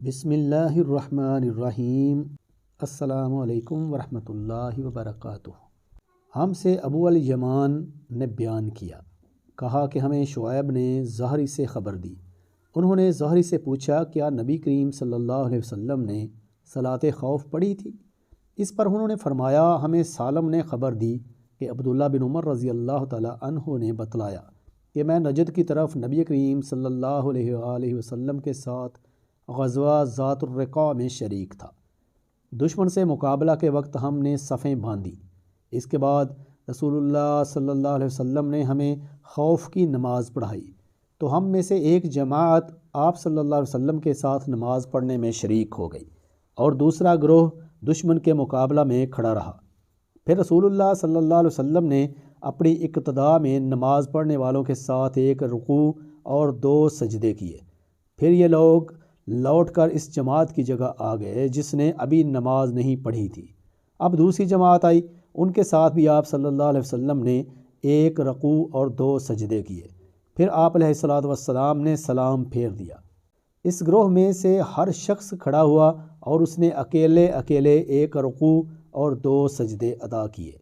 بسم اللہ الرحمن الرحیم۔ السلام علیکم ورحمۃ اللہ وبرکاتہ۔ ہم سے ابو الیمان نے بیان کہا کہ ہمیں شعیب نے زہری سے خبر دی۔ انہوں نے زہری سے پوچھا کیا نبی کریم صلی اللہ علیہ وسلم نے صلاۃ خوف پڑھی تھی؟ اس پر انہوں نے فرمایا ہمیں سالم نے خبر دی کہ عبداللہ بن عمر رضی اللہ تعالیٰ عنہ نے بتلایا کہ میں نجد کی طرف نبی کریم صلی اللہ علیہ وآلہ وسلم کے ساتھ غزوہ ذات الرقاع میں شریک تھا۔ دشمن سے مقابلہ کے وقت ہم نے صفیں باندھی۔ اس کے بعد رسول اللہ صلی اللہ علیہ وسلم نے ہمیں خوف کی نماز پڑھائی تو ہم میں سے ایک جماعت آپ صلی اللہ علیہ وسلم کے ساتھ نماز پڑھنے میں شریک ہو گئی اور دوسرا گروہ دشمن کے مقابلہ میں کھڑا رہا۔ پھر رسول اللہ صلی اللہ علیہ وسلم نے اپنی اقتداء میں نماز پڑھنے والوں کے ساتھ ایک رکوع اور 2 سجدے کیے۔ پھر یہ لوگ لوٹ کر اس جماعت کی جگہ آ گئے جس نے ابھی نماز نہیں پڑھی تھی۔ اب دوسری جماعت آئی، ان کے ساتھ بھی آپ صلی اللہ علیہ وسلم نے ایک رکوع اور 2 سجدے کیے۔ پھر آپ علیہ الصلوۃ والسلام نے سلام پھیر دیا۔ اس گروہ میں سے ہر شخص کھڑا ہوا اور اس نے اکیلے ایک رکوع اور 2 سجدے ادا کیے۔